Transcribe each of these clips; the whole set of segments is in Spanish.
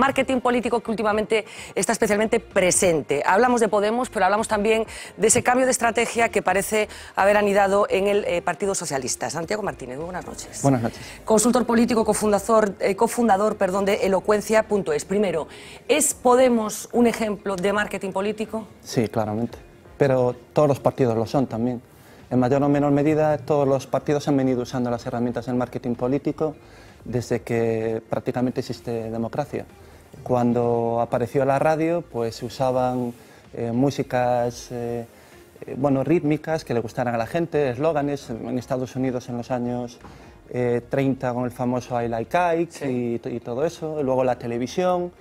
marketing político que últimamente está especialmente presente. Hablamos de Podemos, pero hablamos también de ese cambio de estrategia que parece haber anidado en el Partido Socialista. Santiago Martínez, muy buenas noches. Buenas noches. Consultor político, cofundador de Elocuencia.es. Primero, ¿es Podemos un ejemplo de marketing político? Sí, claramente. Pero todos los partidos lo son también. En mayor o menor medida, todos los partidos han venido usando las herramientas del marketing político desde que prácticamente existe democracia. Cuando apareció la radio, pues se usaban músicas rítmicas que le gustaran a la gente, eslóganes. En Estados Unidos en los años 30 con el famoso I Like Ike, sí, y todo eso. Luego la televisión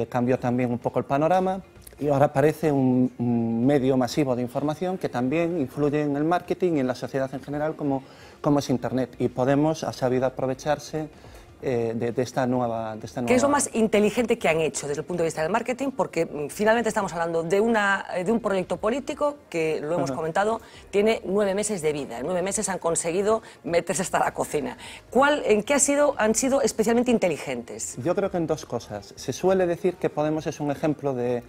cambió también un poco el panorama. Y ahora aparece un medio masivo de información que también influye en el marketing y en la sociedad en general como es Internet. Y Podemos ha sabido aprovecharse de esta nueva... ¿Qué es lo más inteligente que han hecho desde el punto de vista del marketing? Porque finalmente estamos hablando de un proyecto político que, lo hemos comentado, tiene 9 meses de vida. En 9 meses han conseguido meterse hasta la cocina. ¿En qué han sido especialmente inteligentes? Yo creo que en dos cosas. Se suele decir que Podemos es un ejemplo de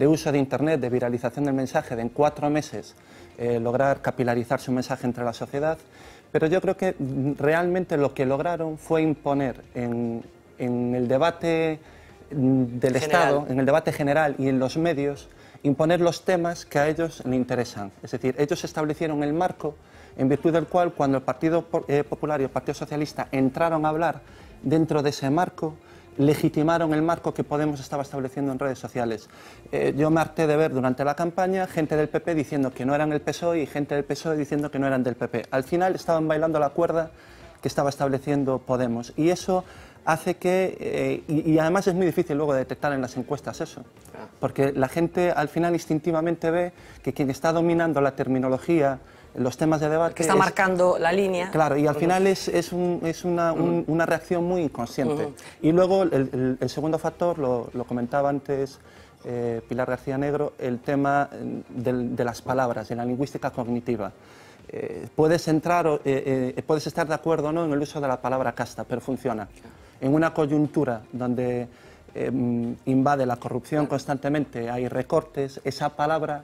uso de Internet, de viralización del mensaje, de en 4 meses lograr capilarizar su mensaje entre la sociedad. Pero yo creo que realmente lo que lograron fue imponer en el debate del Estado, en el debate general y en los medios, imponer los temas que a ellos les interesan. Es decir, ellos establecieron el marco en virtud del cual, cuando el Partido Popular y el Partido Socialista entraron a hablar dentro de ese marco, legitimaron el marco que Podemos estaba estableciendo en redes sociales. Yo me harté de ver durante la campaña gente del PP diciendo que no eran el PSOE y gente del PSOE diciendo que no eran del PP. Al final estaban bailando la cuerda que estaba estableciendo Podemos, y eso hace que... y además es muy difícil luego detectar en las encuestas eso, porque la gente al final instintivamente ve que quien está dominando la terminología, los temas de debate... Que está marcando la línea. Claro, y al final es una reacción muy inconsciente. Y luego el segundo factor, lo comentaba antes Pilar García Negro, el tema de las palabras, de la lingüística cognitiva. Puedes estar de acuerdo o no en el uso de la palabra casta, pero funciona. En una coyuntura donde invade la corrupción constantemente, hay recortes, esa palabra...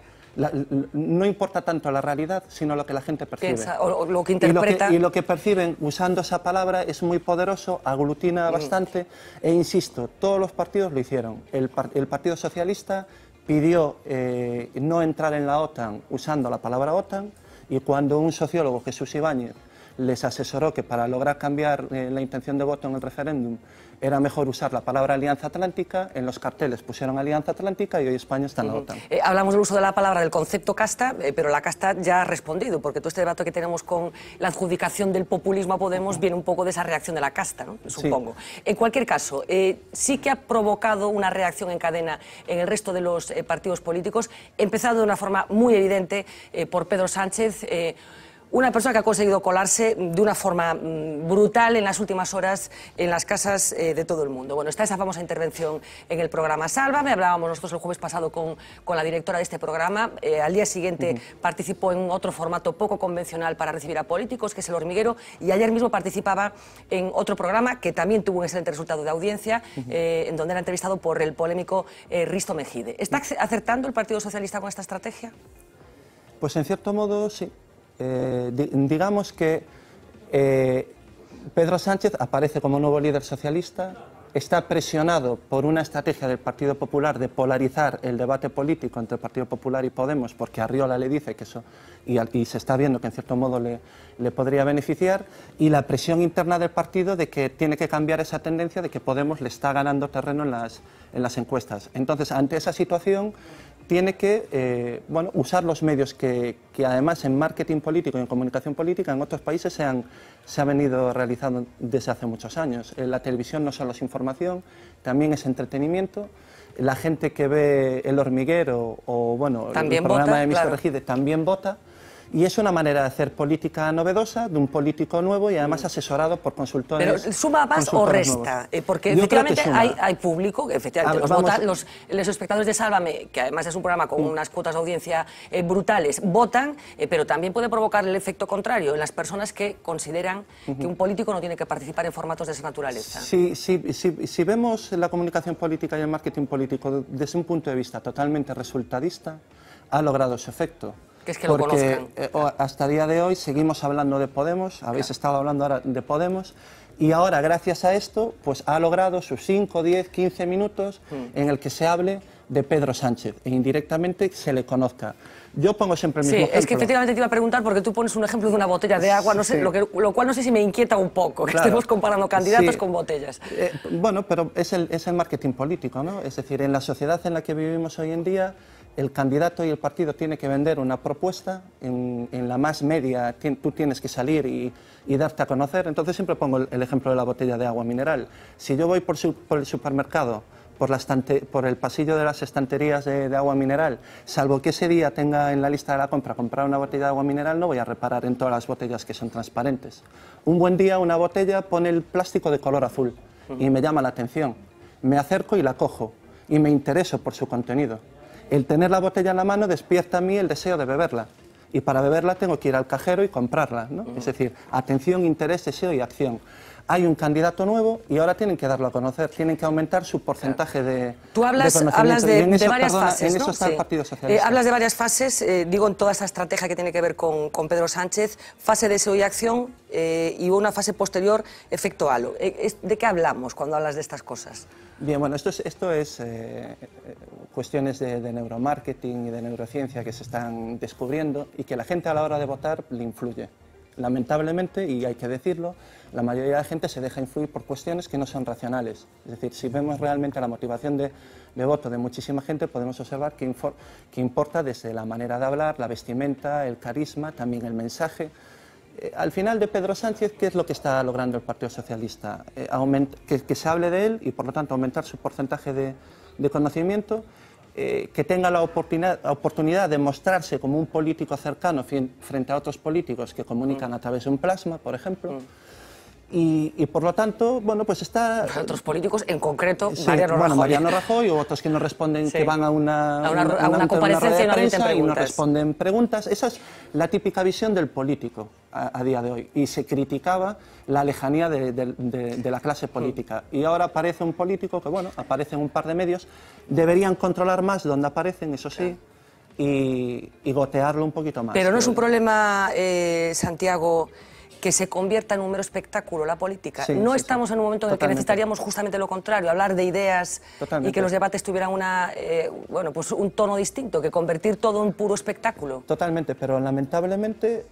no importa tanto la realidad, sino lo que la gente percibe. Piensa, o lo que interpreta. Y lo que perciben usando esa palabra es muy poderoso, aglutina bastante, e insisto, todos los partidos lo hicieron. El Partido Socialista pidió no entrar en la OTAN usando la palabra OTAN, y cuando un sociólogo, Jesús Ibáñez, les asesoró que para lograr cambiar la intención de voto en el referéndum era mejor usar la palabra Alianza Atlántica, en los carteles pusieron Alianza Atlántica y hoy España está en la OTAN. Hablamos del uso de la palabra, del concepto casta, pero la casta ya ha respondido, porque todo este debate que tenemos con la adjudicación del populismo a Podemos viene un poco de esa reacción de la casta, ¿no? Supongo. Sí. En cualquier caso, sí que ha provocado una reacción en cadena en el resto de los partidos políticos, empezando de una forma muy evidente por Pedro Sánchez, una persona que ha conseguido colarse de una forma brutal en las últimas horas en las casas de todo el mundo. Bueno, está esa famosa intervención en el programa Sálvame. Hablábamos nosotros el jueves pasado con la directora de este programa. Al día siguiente participó en otro formato poco convencional para recibir a políticos, que es El Hormiguero, y ayer mismo participaba en otro programa que también tuvo un excelente resultado de audiencia, en donde era entrevistado por el polémico Risto Mejide. ¿Está acertando el Partido Socialista con esta estrategia? Pues en cierto modo sí. Digamos que Pedro Sánchez aparece como nuevo líder socialista, está presionado por una estrategia del Partido Popular de polarizar el debate político entre el Partido Popular y Podemos, porque Arriola le dice que eso, y se está viendo que en cierto modo le podría beneficiar, y la presión interna del partido de que tiene que cambiar esa tendencia de que Podemos le está ganando terreno en las encuestas. Entonces, ante esa situación, tiene que usar los medios que además en marketing político y en comunicación política en otros países se ha venido realizando desde hace muchos años. La televisión no solo es información, también es entretenimiento. La gente que ve El Hormiguero o el programa de Mr. Regide también vota. Y es una manera de hacer política novedosa, de un político nuevo y además asesorado por consultores. ¿Pero suma más o resta? Porque efectivamente hay público, que efectivamente los espectadores de Sálvame, que además es un programa con unas cuotas de audiencia brutales, votan, pero también puede provocar el efecto contrario en las personas que consideran que un político no tiene que participar en formatos de esa naturaleza. Si vemos la comunicación política y el marketing político desde un punto de vista totalmente resultadista, ha logrado su efecto. Que es que lo conozcan. Hasta el día de hoy seguimos hablando de Podemos, habéis estado hablando ahora de Podemos, y ahora gracias a esto pues ha logrado sus 5, 10, 15 minutos en el que se hable de Pedro Sánchez e indirectamente se le conozca. Yo pongo siempre el mismo ejemplo. Es que efectivamente te iba a preguntar porque tú pones un ejemplo de una botella de agua, no sé, lo cual no sé si me inquieta un poco, que estemos comparando candidatos con botellas. Bueno, pero es el marketing político, ¿no? Es decir, en la sociedad en la que vivimos hoy en día, el candidato y el partido tiene que vender una propuesta, en la más media tú tienes que salir y darte a conocer. Entonces siempre pongo el ejemplo de la botella de agua mineral. Si yo voy por el supermercado, por el pasillo de las estanterías de agua mineral, salvo que ese día tenga en la lista de la compra comprar una botella de agua mineral, no voy a reparar en todas las botellas que son transparentes. Un buen día una botella pone el plástico de color azul y me llama la atención. Me acerco y la cojo y me intereso por su contenido. El tener la botella en la mano despierta a mí el deseo de beberla. Y para beberla tengo que ir al cajero y comprarla, ¿no? Es decir, atención, interés, deseo y acción. Hay un candidato nuevo y ahora tienen que darlo a conocer, tienen que aumentar su porcentaje de Tú hablas de varias fases, en eso está el Partido Socialista. Hablas de varias fases, digo, en toda esta estrategia que tiene que ver con Pedro Sánchez, fase de deseo y acción y una fase posterior, efecto halo. ¿De qué hablamos cuando hablas de estas cosas? Bien, bueno, esto es cuestiones de neuromarketing y de neurociencia que se están descubriendo y que la gente a la hora de votar le influye. Lamentablemente, y hay que decirlo, la mayoría de la gente se deja influir por cuestiones que no son racionales. Es decir, si vemos realmente la motivación de voto de muchísima gente, podemos observar que importa desde la manera de hablar, la vestimenta, el carisma, también el mensaje. Al final de Pedro Sánchez, ¿qué es lo que está logrando el Partido Socialista? Que se hable de él y, por lo tanto, aumentar su porcentaje de conocimiento, que tenga la oportunidad de mostrarse como un político cercano frente a otros políticos que comunican a través de un plasma, por ejemplo. Y por lo tanto, bueno, pues está... Otros políticos, en concreto, sí, Mariano Rajoy. Mariano Rajoy o otros que no responden, que van a una comparecencia y no responden preguntas. Esa es la típica visión del político a día de hoy. Y se criticaba la lejanía de la clase política. Y ahora aparece un político que, bueno, aparece en un par de medios. Deberían controlar más donde aparecen, eso sí, y gotearlo un poquito más. Pero no es un problema, Santiago, que se convierta en un mero espectáculo la política. No estamos en un momento en el que necesitaríamos justamente lo contrario, hablar de ideas y que los debates tuvieran bueno, pues un tono distinto, que convertir todo en puro espectáculo. Totalmente, pero lamentablemente,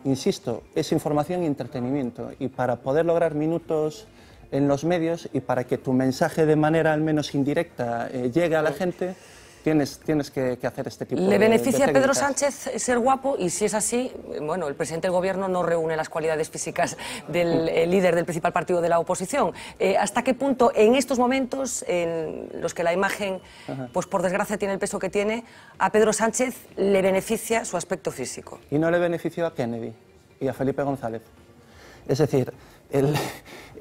insisto, es información y entretenimiento, y para poder lograr minutos en los medios y para que tu mensaje de manera al menos indirecta llegue a la gente, tienes que hacer este tipo de ¿Le beneficia a Pedro técnicas. Sánchez ser guapo? Y si es así, bueno, el presidente del Gobierno no reúne las cualidades físicas del líder del principal partido de la oposición. ¿Hasta qué punto en estos momentos, en los que la imagen, pues por desgracia tiene el peso que tiene, a Pedro Sánchez le beneficia su aspecto físico? Y no le benefició a Kennedy y a Felipe González. Es decir,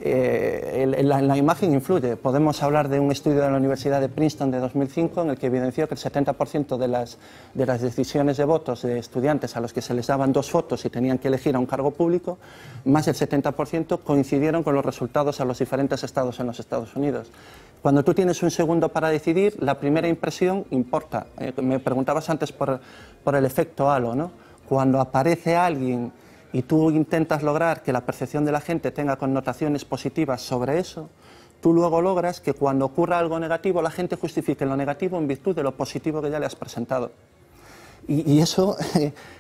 la imagen influye. Podemos hablar de un estudio de la Universidad de Princeton de 2005 en el que evidenció que el 70% de las decisiones de votos de estudiantes a los que se les daban 2 fotos y tenían que elegir a un cargo público, más del 70% coincidieron con los resultados a los diferentes estados en los Estados Unidos. Cuando tú tienes un segundo para decidir, la primera impresión importa. Me preguntabas antes por el efecto halo, ¿no? Cuando aparece alguien y tú intentas lograr que la percepción de la gente tenga connotaciones positivas sobre eso, tú luego logras que cuando ocurra algo negativo, la gente justifique lo negativo en virtud de lo positivo que ya le has presentado. Y eso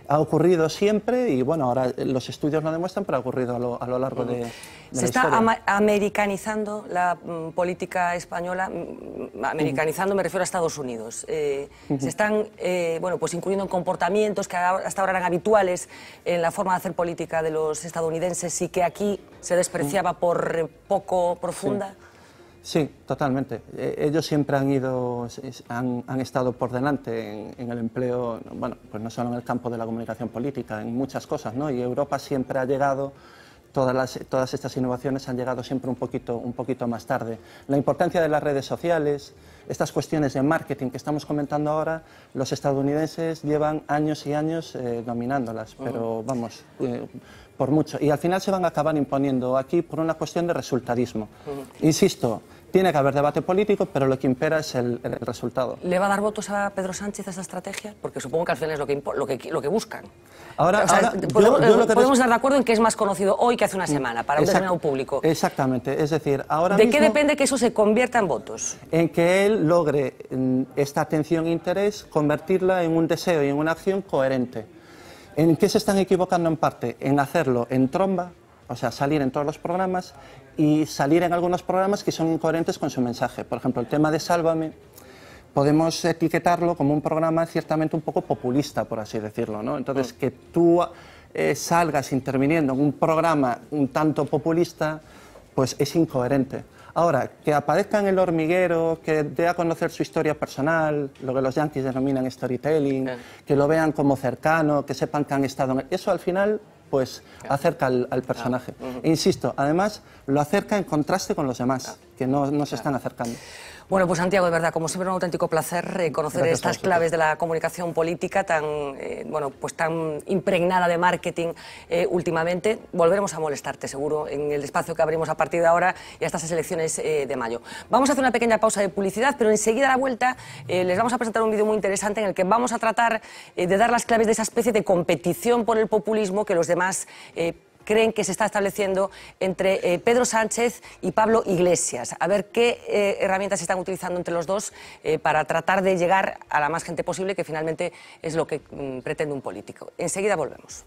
ha ocurrido siempre, y bueno, ahora los estudios lo demuestran, pero ha ocurrido a lo largo de la historia. ¿Se está americanizando la política española? Americanizando me refiero a Estados Unidos. Se están bueno, pues incluyendo en comportamientos que hasta ahora eran habituales en la forma de hacer política de los estadounidenses y que aquí se despreciaba por poco profunda. Sí, totalmente. Ellos siempre han estado por delante en el empleo, bueno, pues no solo en el campo de la comunicación política, en muchas cosas, ¿no? Y Europa siempre ha llegado, todas estas innovaciones han llegado siempre un poquito más tarde. La importancia de las redes sociales, estas cuestiones de marketing que estamos comentando ahora, los estadounidenses llevan años y años dominándolas, pero vamos, por mucho. Y al final se van a acabar imponiendo aquí por una cuestión de resultadismo. Insisto, tiene que haber debate político, pero lo que impera es el resultado. ¿Le va a dar votos a Pedro Sánchez a esa estrategia? Porque supongo que al final es lo que buscan. Ahora, podemos estar de acuerdo en que es más conocido hoy que hace una semana para un determinado público. Exactamente, es decir, ahora ¿De mismo, qué depende que eso se convierta en votos? En que él logre esta atención e interés, convertirla en un deseo y en una acción coherente. ¿En qué se están equivocando en parte? En hacerlo en tromba, o sea, salir en todos los programas y salir en algunos programas que son incoherentes con su mensaje. Por ejemplo, el tema de Sálvame, podemos etiquetarlo como un programa ciertamente un poco populista, por así decirlo, ¿no? Entonces, que tú salgas interviniendo en un programa un tanto populista, pues es incoherente. Ahora, que aparezca en El Hormiguero, que dé a conocer su historia personal, lo que los yanquis denominan storytelling, que lo vean como cercano, que sepan que han estado en... Eso al final pues acerca al personaje. E insisto, además lo acerca en contraste con los demás, que no se están acercando. Bueno, pues Santiago, de verdad, como siempre, un auténtico placer conocer estas claves de la comunicación política tan, pues tan impregnada de marketing últimamente. Volveremos a molestarte, seguro, en el espacio que abrimos a partir de ahora y hasta estas elecciones de mayo. Vamos a hacer una pequeña pausa de publicidad, pero enseguida a la vuelta les vamos a presentar un vídeo muy interesante en el que vamos a tratar de dar las claves de esa especie de competición por el populismo que los demás creen que se está estableciendo entre Pedro Sánchez y Pablo Iglesias. A ver qué herramientas se están utilizando entre los dos para tratar de llegar a la más gente posible, que finalmente es lo que pretende un político. Enseguida volvemos.